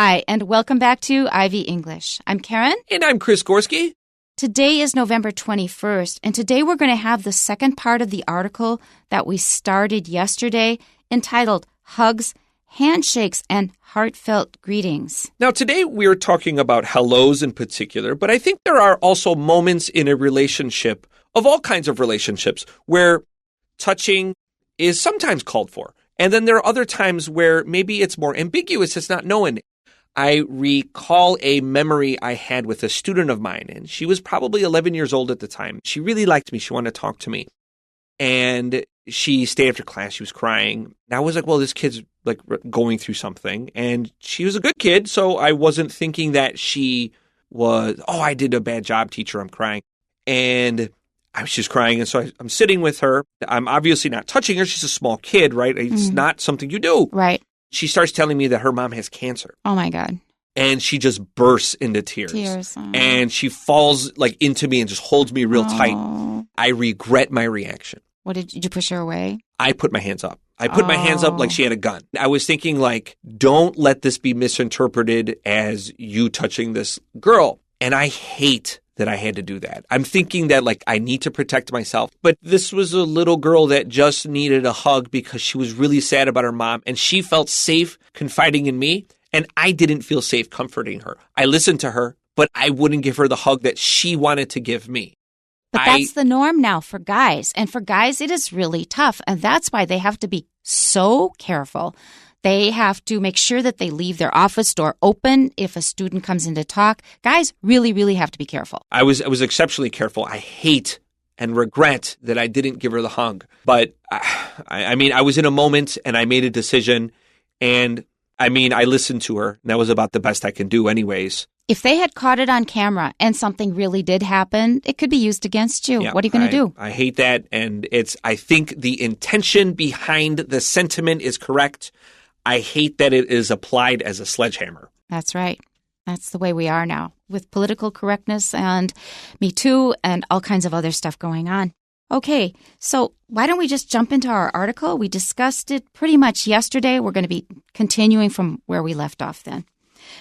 Hi, and welcome back to Ivy English. I'm Karen. And I'm Chris Gorski. Today is November 21st, and today we're going to have the second part of the article that we started yesterday entitled Hugs, Handshakes, and Heartfelt Greetings. Now, today we're talking about hellos in particular, but I think there are also moments in a relationship, of all kinds of relationships, where touching is sometimes called for. And then there are other times where maybe it's more ambiguous, it's not known. I recall a memory I had with a student of mine, and she was probably 11 years old at the time. She really liked me. She wanted to talk to me. And she stayed after class. She was crying. And I was like, well, this kid's like going through something. And she was a good kid, so I wasn't thinking that she was, oh, I did a bad job, teacher. I'm crying. And she was crying, and so I'm sitting with her. I'm obviously not touching her. She's a small kid, right? It's not something you do. Right. She starts telling me that her mom has cancer. Oh, my God. And she just bursts into tears. Oh. And she falls like into me and just holds me real tight. I regret my reaction. What did you push her away? I put my hands up. I put my hands up like she had a gun. I was thinking like, don't let this be misinterpreted as you touching this girl. And I hate that I had to do that. I'm thinking that like I need to protect myself. But this was a little girl that just needed a hug because she was really sad about her mom and she felt safe confiding in me. And I didn't feel safe comforting her. I listened to her, but I wouldn't give her the hug that she wanted to give me. But that's the norm now for guys. And for guys, it is really tough. And that's why they have to be so careful. They have to make sure that they leave their office door open if a student comes in to talk. Guys really, really have to be careful. I was exceptionally careful. I hate and regret that I didn't give her the hug. But I mean, I was in a moment and I made a decision. And I mean, I listened to her. And that was about the best I can do anyways. If they had caught it on camera and something really did happen, it could be used against you. Yeah, what are you going to do? I hate that. And I think the intention behind the sentiment is correct. I hate that it is applied as a sledgehammer. That's right. That's the way we are now with political correctness and Me Too and all kinds of other stuff going on. Okay, so why don't we just jump into our article? We discussed it pretty much yesterday. We're going to be continuing from where we left off then.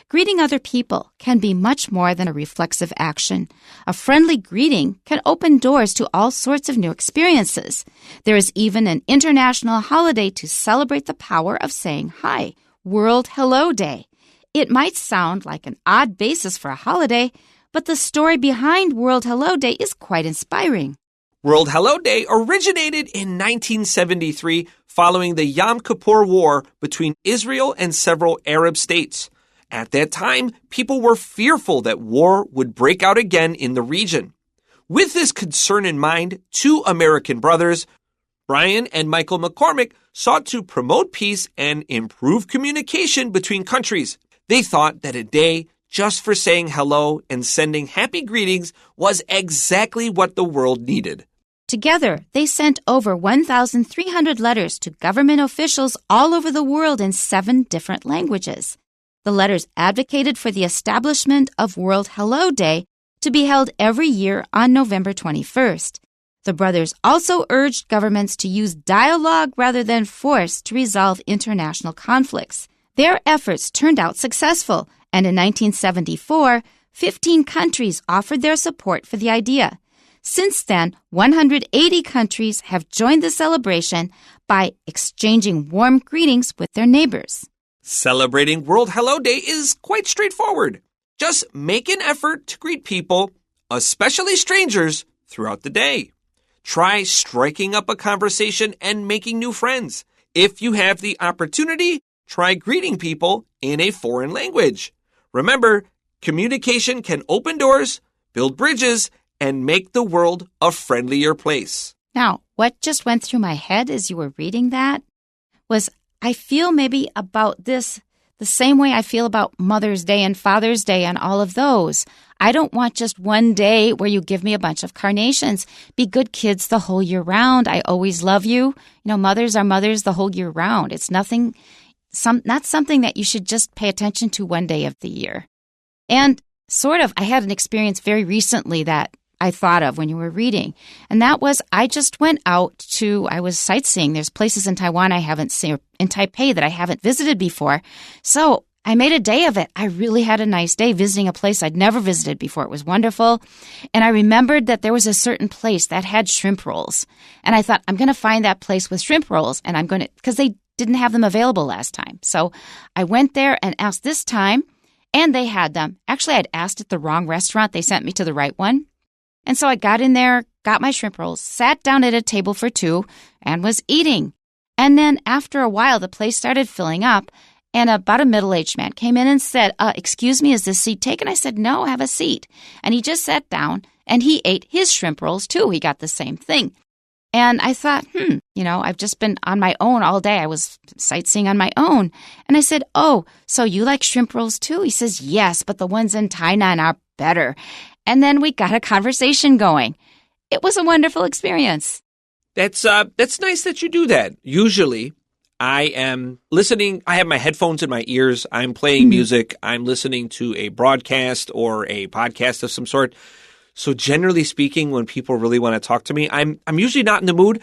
Greeting other people can be much more than a reflexive action. A friendly greeting can open doors to all sorts of new experiences. There is even an international holiday to celebrate the power of saying hi, World Hello Day. It might sound like an odd basis for a holiday, but the story behind World Hello Day is quite inspiring. World Hello Day originated in 1973 following the Yom Kippur War between Israel and several Arab states. At that time, people were fearful that war would break out again in the region. With this concern in mind, two American brothers, Brian and Michael McCormick, sought to promote peace and improve communication between countries. They thought that a day just for saying hello and sending happy greetings was exactly what the world needed. Together, they sent over 1,300 letters to government officials all over the world in 7 different languages. The letters advocated for the establishment of World Hello Day to be held every year on November 21st. The brothers also urged governments to use dialogue rather than force to resolve international conflicts. Their efforts turned out successful, and in 1974, 15 countries offered their support for the idea. Since then, 180 countries have joined the celebration by exchanging warm greetings with their neighbors. Celebrating World Hello Day is quite straightforward. Just make an effort to greet people, especially strangers, throughout the day. Try striking up a conversation and making new friends. If you have the opportunity, try greeting people in a foreign language. Remember, communication can open doors, build bridges, and make the world a friendlier place. Now, what just went through my head as you were reading that was I feel maybe about this the same way I feel about Mother's Day and Father's Day and all of those. I don't want just one day where you give me a bunch of carnations. Be good kids the whole year round. I always love you. You know, mothers are mothers the whole year round. It's not something that you should just pay attention to one day of the year. And I had an experience very recently that I thought of when you were reading. And that was, I just went out I was sightseeing. There's places in Taiwan I haven't seen, in Taipei that I haven't visited before. So I made a day of it. I really had a nice day visiting a place I'd never visited before. It was wonderful. And I remembered that there was a certain place that had shrimp rolls. And I thought, I'm going to find that place with shrimp rolls. And I'm going to, because they didn't have them available last time. So I went there and asked this time, and they had them. Actually, I'd asked at the wrong restaurant. They sent me to the right one. And so I got in there, got my shrimp rolls, sat down at a table for two, and was eating. And then after a while, the place started filling up. And about a middle-aged man came in and said, excuse me, is this seat taken? I said, no, have a seat. And he just sat down, and he ate his shrimp rolls, too. He got the same thing. And I thought, I've just been on my own all day. I was sightseeing on my own. And I said, oh, so you like shrimp rolls, too? He says, yes, but the ones in Tainan are better. And then we got a conversation going. It was a wonderful experience. That's nice that you do that. Usually, I am listening. I have my headphones in my ears. I'm playing music. I'm listening to a broadcast or a podcast of some sort. So generally speaking, when people really want to talk to me, I'm usually not in the mood.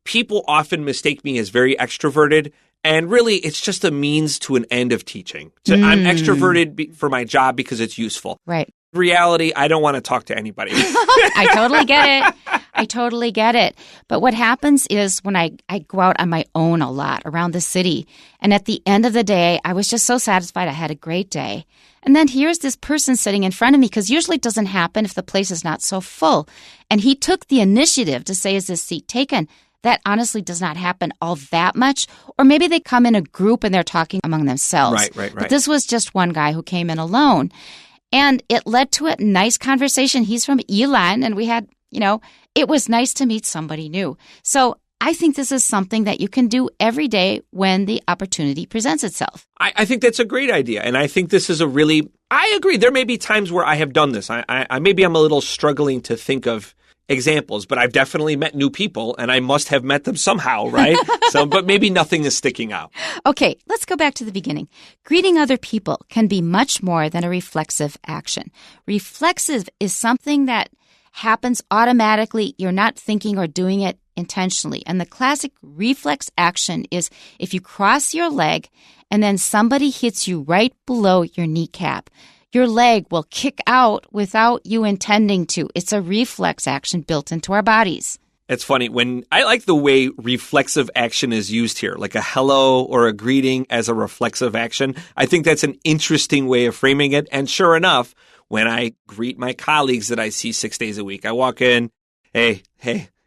People often mistake me as very extroverted. And really, it's just a means to an end of teaching. So I'm extroverted for my job because it's useful. Right. In reality, I don't want to talk to anybody. I totally get it. I totally get it. But what happens is when I go out on my own a lot around the city, and at the end of the day, I was just so satisfied. I had a great day. And then here's this person sitting in front of me, because usually it doesn't happen if the place is not so full. And he took the initiative to say, is this seat taken? That honestly does not happen all that much. Or maybe they come in a group and they're talking among themselves. Right. But this was just one guy who came in alone. And it led to a nice conversation. He's from Ilan, and we had, it was nice to meet somebody new. So I think this is something that you can do every day when the opportunity presents itself. I think that's a great idea. And I think this is I agree. There may be times where I have done this. Maybe I'm a little struggling to think of examples, but I've definitely met new people, and I must have met them somehow, right? But maybe nothing is sticking out. Okay, let's go back to the beginning. Greeting other people can be much more than a reflexive action. Reflexive is something that happens automatically. You're not thinking or doing it intentionally. And the classic reflex action is if you cross your leg and then somebody hits you right below your kneecap. Your leg will kick out without you intending to. It's a reflex action built into our bodies. It's funny. When I like the way reflexive action is used here, like a hello or a greeting as a reflexive action. I think that's an interesting way of framing it. And sure enough, when I greet my colleagues that I see 6 days a week, I walk in, hey,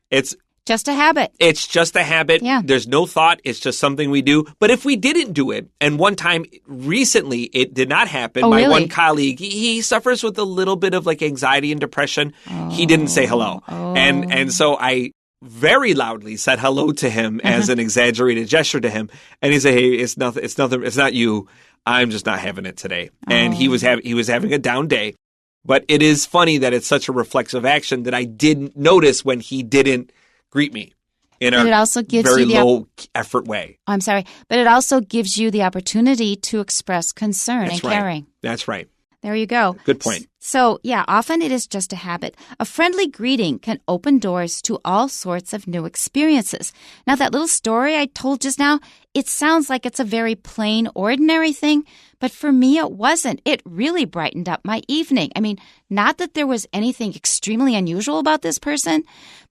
it's just a habit. It's just a habit. Yeah. There's no thought. It's just something we do. But if we didn't do it, and one time recently it did not happen, my one colleague, he suffers with a little bit of like anxiety and depression. He didn't say hello. And so I very loudly said hello to him as an exaggerated gesture to him. And he said, hey, it's nothing. It's not you. I'm just not having it today. And he was having a down day. But it is funny that it's such a reflexive action that I didn't notice when he didn't greet me in a very low effort way. I'm sorry, but it also gives you the opportunity to express concern and caring. That's right. There you go. Good point. So, yeah, often it is just a habit. A friendly greeting can open doors to all sorts of new experiences. Now, that little story I told just now, it sounds like it's a very plain, ordinary thing, but for me, it wasn't. It really brightened up my evening. I mean, not that there was anything extremely unusual about this person,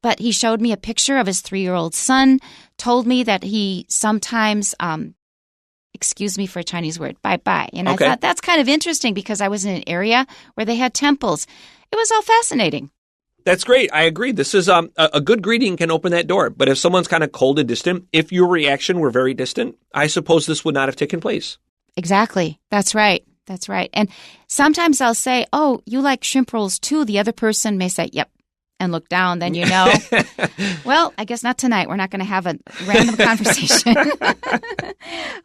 but he showed me a picture of his 3-year-old son, told me that he sometimes excuse me for a Chinese word, bye-bye. And I thought that's kind of interesting because I was in an area where they had temples. It was all fascinating. That's great. I agree. This is a good greeting can open that door. But if someone's kind of cold and distant, if your reaction were very distant, I suppose this would not have taken place. Exactly. That's right. That's right. And sometimes I'll say, oh, you like shrimp rolls too. The other person may say, yep, and look down. Then you know, well, I guess not tonight. We're not going to have a random conversation.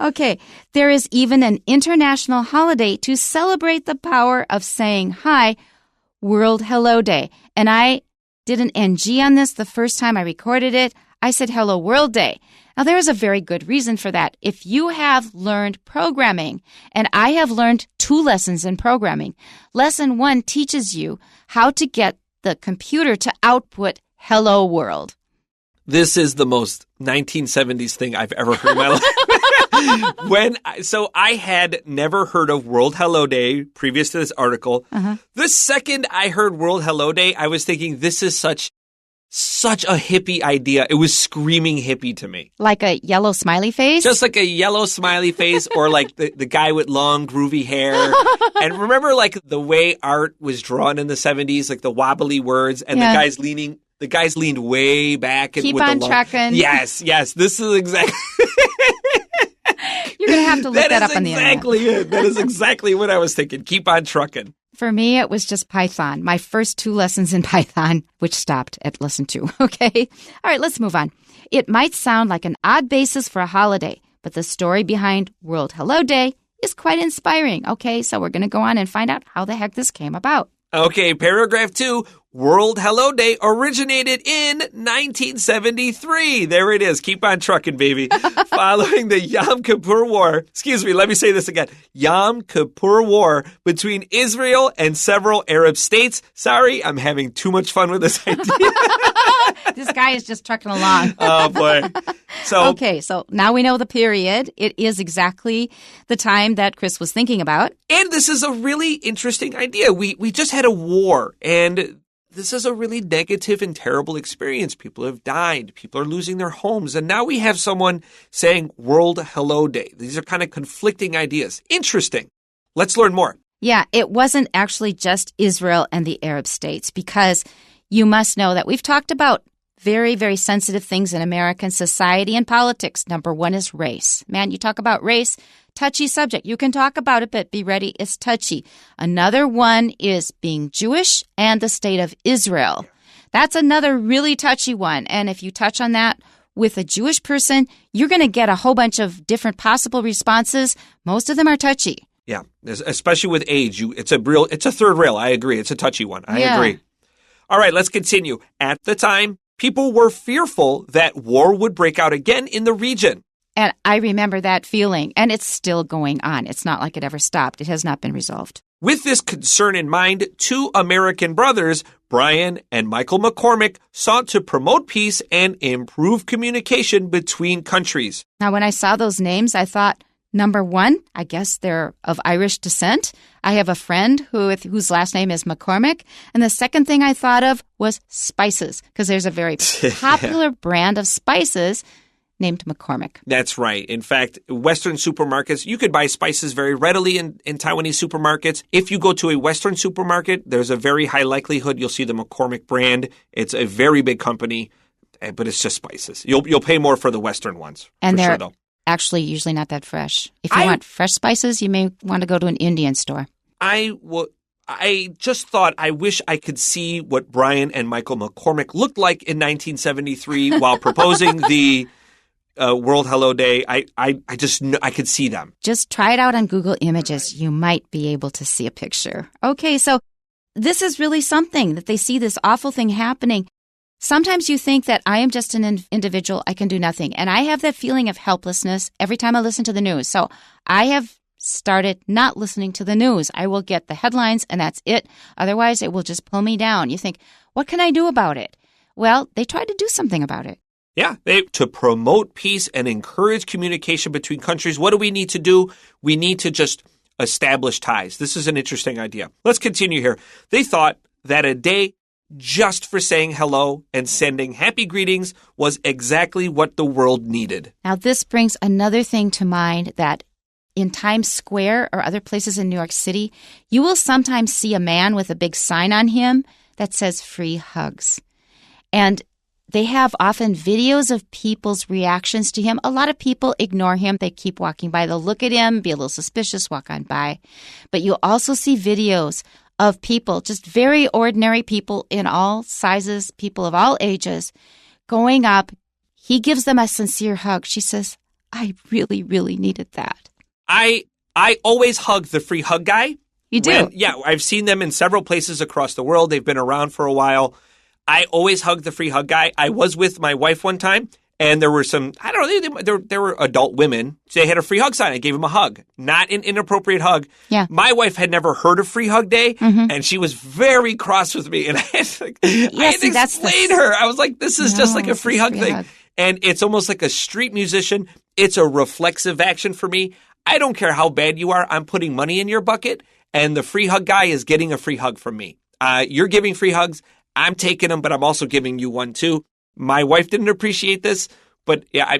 Okay. There is even an international holiday to celebrate the power of saying hi, World Hello Day. And I did an NG on this the first time I recorded it. I said Hello World Day. Now, there is a very good reason for that. If you have learned programming, and I have learned 2 lessons in programming, lesson 1 teaches you how to get the computer to output Hello World. This is the most 1970s thing I've ever heard in my life. So I had never heard of World Hello Day previous to this article. The second I heard World Hello Day, I was thinking this is such a hippie idea. It was screaming hippie to me. Like a yellow smiley face? Just like a yellow smiley face or like the guy with long groovy hair. And remember like the way art was drawn in the 70s, like the wobbly words and the guys leaned way back. Keep on trucking. Yes. This is exactly... You're going to have to look that up on the internet. Exactly it. That is exactly what I was thinking. Keep on trucking. For me, it was just Python. My first 2 lessons in Python, which stopped at lesson 2. Okay? All right, let's move on. It might sound like an odd basis for a holiday, but the story behind World Hello Day is quite inspiring. Okay, so we're going to go on and find out how the heck this came about. Okay, paragraph 2. World Hello Day originated in 1973. There it is. Keep on trucking, baby. Following the Yom Kippur War, let me say this again. Yom Kippur War between Israel and several Arab states. Sorry, I'm having too much fun with this idea. This guy is just trucking along. Oh, boy. Okay, so now we know the period. It is exactly the time that Chris was thinking about. And this is a really interesting idea. We just had a war, and this is a really negative and terrible experience. People have died. People are losing their homes. And now we have someone saying World Hello Day. These are kind of conflicting ideas. Interesting. Let's learn more. Yeah, it wasn't actually just Israel and the Arab states, because you must know that we've talked about very, very sensitive things in American society and politics. Number 1 is race. Man, you talk about race, touchy subject. You can talk about it, but be ready, it's touchy. Another one is being Jewish and the state of Israel. That's another really touchy one. And if you touch on that with a Jewish person, you're going to get a whole bunch of different possible responses. Most of them are touchy. Yeah, especially with age. It's a third rail. I agree. It's a touchy one. I agree. All right, let's continue. At the time, people were fearful that war would break out again in the region. And I remember that feeling, and it's still going on. It's not like it ever stopped. It has not been resolved. With this concern in mind, 2 American brothers, Brian and Michael McCormick, sought to promote peace and improve communication between countries. Now, when I saw those names, I thought, number 1, I guess they're of Irish descent. I have a friend whose last name is McCormick. And the second thing I thought of was spices, because there's a very popular brand of spices named McCormick. That's right. In fact, Western supermarkets, you could buy spices very readily in Taiwanese supermarkets. If you go to a Western supermarket, there's a very high likelihood you'll see the McCormick brand. It's a very big company, but it's just spices. You'll pay more for the Western ones, and for they're sure, though. Actually usually not that fresh. If you want fresh spices, you may want to go to an Indian store. I just thought I wish I could see what Brian and Michael McCormick looked like in 1973 while proposing the World Hello Day. I could see them. Just try it out on Google Images. You might be able to see a picture. Okay, so this is really something that they see this awful thing happening. Sometimes you think that I am just an individual, I can do nothing. And I have that feeling of helplessness every time I listen to the news. So I have started not listening to the news. I will get the headlines and that's it. Otherwise, it will just pull me down. You think, what can I do about it? Well, they tried to do something about it. Yeah, to promote peace and encourage communication between countries, what do we need to do? We need to just establish ties. This is an interesting idea. Let's continue here. They thought that a day just for saying hello and sending happy greetings was exactly what the world needed. Now, this brings another thing to mind, that in Times Square or other places in New York City, you will sometimes see a man with a big sign on him that says free hugs. And they have often videos of people's reactions to him. A lot of people ignore him. They keep walking by. They'll look at him, be a little suspicious, walk on by. But you'll also see videos of people, just very ordinary people in all sizes, people of all ages, going up. He gives them a sincere hug. She says, I really, really needed that. I always hug the free hug guy. You do? Yeah, I've seen them in several places across the world. They've been around for a while. I always hug the free hug guy. I was with my wife one time, and there were some, I don't know, there were adult women. They had a free hug sign. I gave them a hug. Not an inappropriate hug. Yeah. My wife had never heard of Free Hug Day, and she was very cross with me. And I had to explain to her. I was like, this is just like a free hug thing. And it's almost like a street musician. It's a reflexive action for me. I don't care how bad you are. I'm putting money in your bucket, and the free hug guy is getting a free hug from me. You're giving free hugs. I'm taking them, but I'm also giving you one too. My wife didn't appreciate this, but yeah,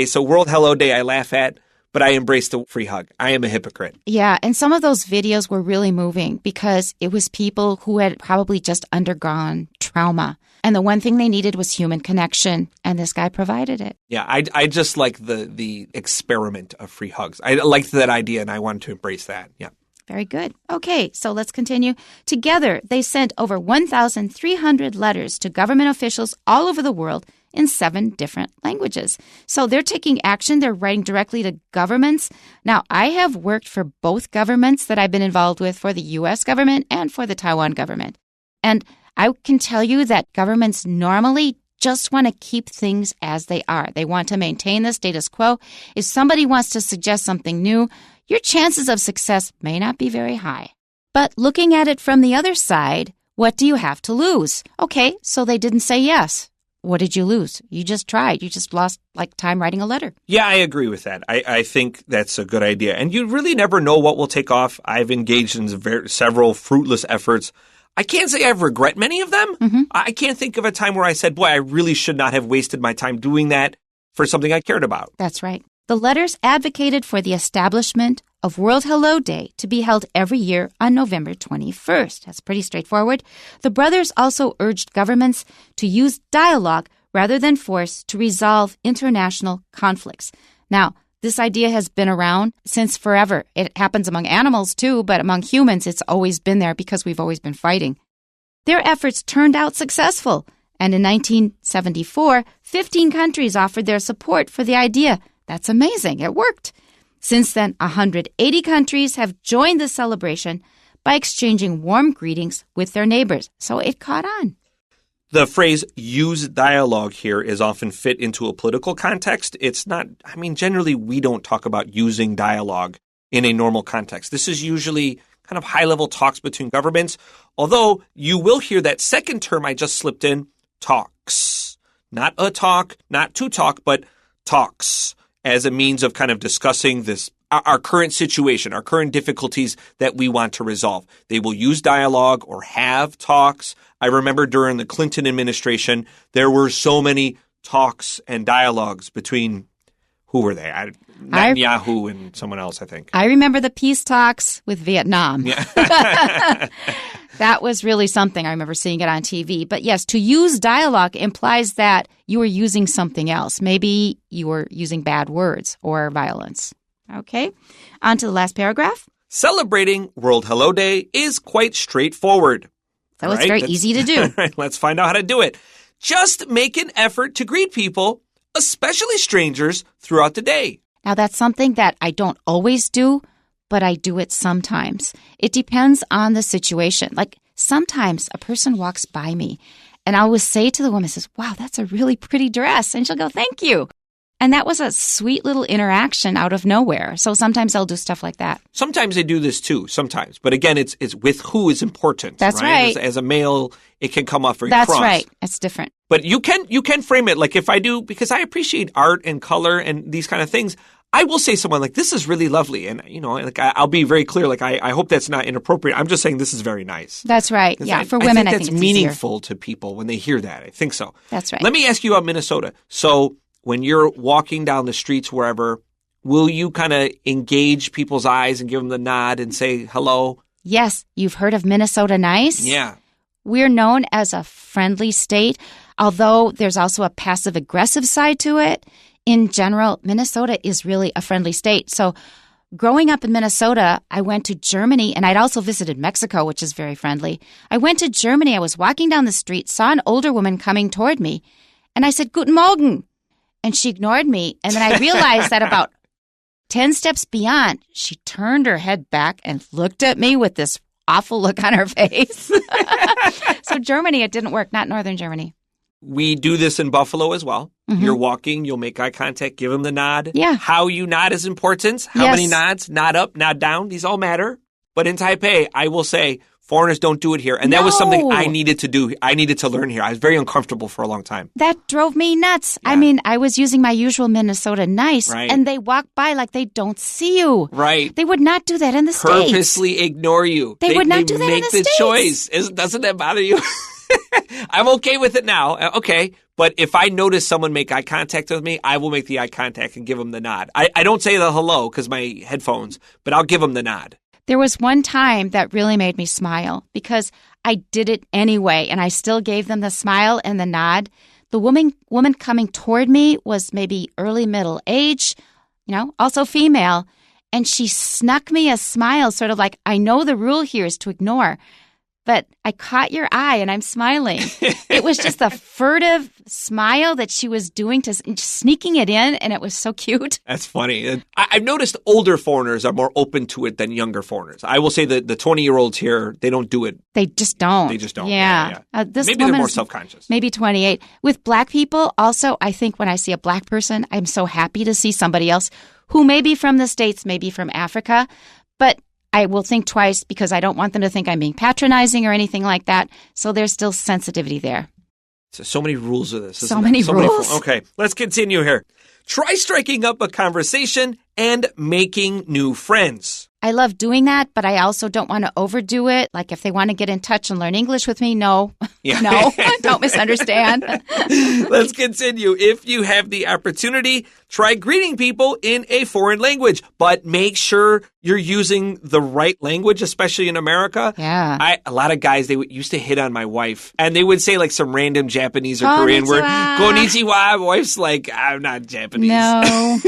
so World Hello Day I laugh at, but I embrace the free hug. I am a hypocrite. Yeah, and some of those videos were really moving because it was people who had probably just undergone trauma. And the one thing they needed was human connection, and this guy provided it. Yeah, I just like the experiment of free hugs. I liked that idea, and I wanted to embrace that. Yeah. Very good. Okay, so let's continue. Together, they sent over 1,300 letters to government officials all over the world in 7 different languages. So they're taking action. They're writing directly to governments. Now, I have worked for both governments that I've been involved with, for the U.S. government and for the Taiwan government. And I can tell you that governments normally just want to keep things as they are. They want to maintain the status quo. If somebody wants to suggest something new, your chances of success may not be very high. But looking at it from the other side, what do you have to lose? Okay, so they didn't say yes. What did you lose? You just tried. You just lost time writing a letter. Yeah, I agree with that. I think that's a good idea. And you really never know what will take off. I've engaged in several fruitless efforts. I can't say I regret many of them. Mm-hmm. I can't think of a time where I said, boy, I really should not have wasted my time doing that for something I cared about. That's right. The letters advocated for the establishment of World Hello Day to be held every year on November 21st. That's pretty straightforward. The brothers also urged governments to use dialogue rather than force to resolve international conflicts. Now, this idea has been around since forever. It happens among animals too, but among humans, it's always been there because we've always been fighting. Their efforts turned out successful, and in 1974, 15 countries offered their support for the idea. That's amazing. It worked. Since then, 180 countries have joined the celebration by exchanging warm greetings with their neighbors. So it caught on. The phrase use dialogue here is often fit into a political context. It's not, generally we don't talk about using dialogue in a normal context. This is usually kind of high-level talks between governments, although you will hear that second term I just slipped in, talks. Not a talk, not to talk, but talks, as a means of kind of discussing our current situation, our current difficulties that we want to resolve. They will use dialogue or have talks. I remember during the Clinton administration, there were so many talks and dialogues between, who were they? Netanyahu and someone else, I think. I remember the peace talks with Vietnam. Yeah. That was really something. I remember seeing it on TV. But yes, to use dialogue implies that you were using something else. Maybe you were using bad words or violence. Okay, on to the last paragraph. Celebrating World Hello Day is quite straightforward. So it's very easy to do. Right, let's find out how to do it. Just make an effort to greet people, especially strangers, throughout the day. Now, that's something that I don't always do, but I do it sometimes. It depends on the situation. Sometimes a person walks by me, and I always say to the woman, says, wow, that's a really pretty dress. And she'll go, thank you. And that was a sweet little interaction out of nowhere. So sometimes I'll do stuff like that. Sometimes I do this too, sometimes. But again, it's with who is important. That's right. As a male, it can come off very cross. That's right. It's different. But you can frame it if I do, because I appreciate art and color and these kind of things. I will say someone this is really lovely. And, I'll be very clear. I hope that's not inappropriate. I'm just saying this is very nice. That's right. Yeah. For women, I think that's meaningful to people when they hear that. I think so. That's right. Let me ask you about Minnesota. So when you're walking down the streets wherever, will you kind of engage people's eyes and give them the nod and say hello? Yes. You've heard of Minnesota Nice? Yeah. We're known as a friendly state, although there's also a passive-aggressive side to it. In general, Minnesota is really a friendly state. So growing up in Minnesota, I went to Germany, and I'd also visited Mexico, which is very friendly. I went to Germany. I was walking down the street, saw an older woman coming toward me, and I said, Guten Morgen. And she ignored me. And then I realized that about 10 steps beyond, she turned her head back and looked at me with this awful look on her face. So Germany, it didn't work, not Northern Germany. We do this in Buffalo as well. Mm-hmm. You're walking, you'll make eye contact, give them the nod. Yeah. How you nod is important. How many nods, nod up, nod down, these all matter. But in Taipei, I will say, Foreigners don't do it here. And that was something I needed to do. I needed to learn here. I was very uncomfortable for a long time. That drove me nuts. Yeah. I mean, I was using my usual Minnesota nice, and they walk by like they don't see you. Right. They would not do that in the States. Purposely ignore you. They would not do that in the States. They make the choice. Doesn't that bother you? I'm okay with it now. Okay. But if I notice someone make eye contact with me, I will make the eye contact and give them the nod. I don't say the hello because my headphones, but I'll give them the nod. There was one time that really made me smile because I did it anyway, and I still gave them the smile and the nod. The woman coming toward me was maybe early middle age, also female, and she snuck me a smile, sort of like, I know the rule here is to ignore. But I caught your eye and I'm smiling. It was just a furtive smile that she was doing, sneaking it in, and it was so cute. That's funny. I've noticed older foreigners are more open to it than younger foreigners. I will say that the 20-year-olds here, they don't do it. They just don't. They just don't. Yeah. Maybe they're more self-conscious. Maybe 28. With black people, also, I think when I see a black person, I'm so happy to see somebody else who may be from the States, maybe from Africa, but I will think twice because I don't want them to think I'm being patronizing or anything like that. So there's still sensitivity there. So many rules of this. So many rules. Okay, let's continue here. Try striking up a conversation and making new friends. I love doing that, but I also don't want to overdo it. Like if they want to get in touch and learn English with me, no. Yeah. No, don't misunderstand. Let's continue. If you have the opportunity, try greeting people in a foreign language, but make sure you're using the right language, especially in America. Yeah. A lot of guys, they used to hit on my wife, and they would say like some random Japanese or Korean word. Konnichiwa. My wife's like, I'm not Japanese. No.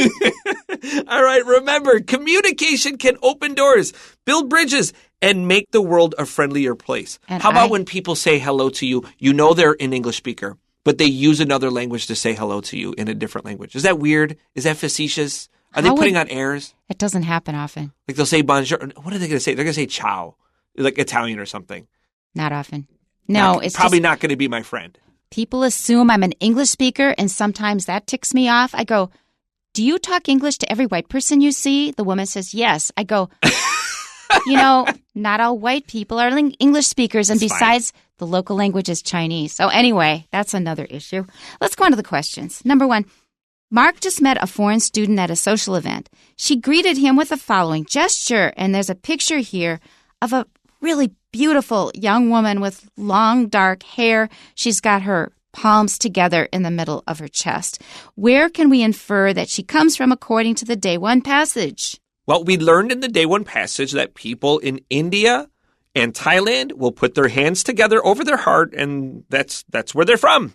All right, remember, communication can open doors, build bridges, and make the world a friendlier place. And how about when people say hello to you, you know they're an English speaker, but they use another language to say hello to you in a different language? Is that weird? Is that facetious? Are they putting on airs? It doesn't happen often. Like they'll say bonjour. What are they going to say? They're going to say ciao, like Italian or something. Not often. No, it's probably not going to be my friend. People assume I'm an English speaker, and sometimes that ticks me off. I go, do you talk English to every white person you see? The woman says, yes. I go, not all white people are English speakers. And besides, the local language is Chinese. So anyway, that's another issue. Let's go on to the questions. Number 1, Mark just met a foreign student at a social event. She greeted him with the following gesture. And there's a picture here of a really beautiful young woman with long, dark hair. She's got her palms together in the middle of her chest. Where can we infer that she comes from according to the Day 1 passage? Well, we learned in the Day 1 passage that people in India and Thailand will put their hands together over their heart, and that's where they're from.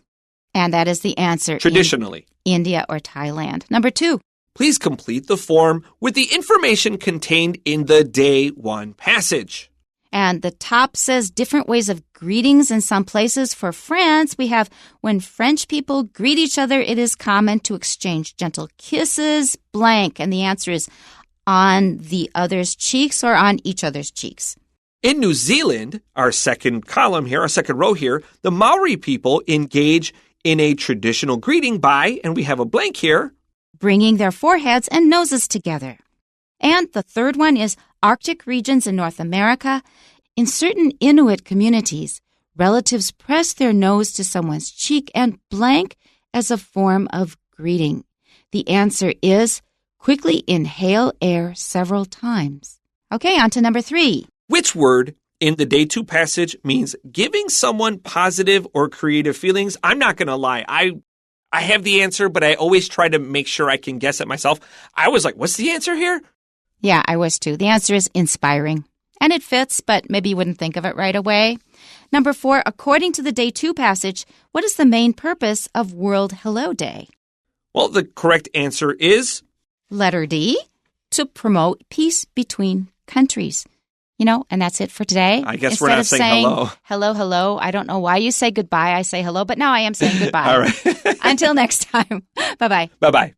And that is the answer. Traditionally. India or Thailand. Number 2. Please complete the form with the information contained in the Day 1 passage. And the top says different ways of greetings in some places. For France, we have when French people greet each other, it is common to exchange gentle kisses, blank. And the answer is on the other's cheeks or on each other's cheeks. In New Zealand, our second column here, our second row here, the Maori people engage in a traditional greeting by, and we have a blank here, bringing their foreheads and noses together. And the third one is Arctic regions in North America. In certain Inuit communities, relatives press their nose to someone's cheek and blank as a form of greeting. The answer is quickly inhale air several times. Okay, on to number 3. Which word in the Day 2 passage means giving someone positive or creative feelings? I'm not going to lie. I have the answer, but I always try to make sure I can guess it myself. I was like, what's the answer here? Yeah, I was too. The answer is inspiring. And it fits, but maybe you wouldn't think of it right away. Number 4, according to the Day 2 passage, what is the main purpose of World Hello Day? Well, the correct answer is letter D, to promote peace between countries. And that's it for today. I guess we're not saying hello. Hello. I don't know why you say goodbye. I say hello, but now I am saying goodbye. All right. Until next time. Bye-bye. Bye-bye.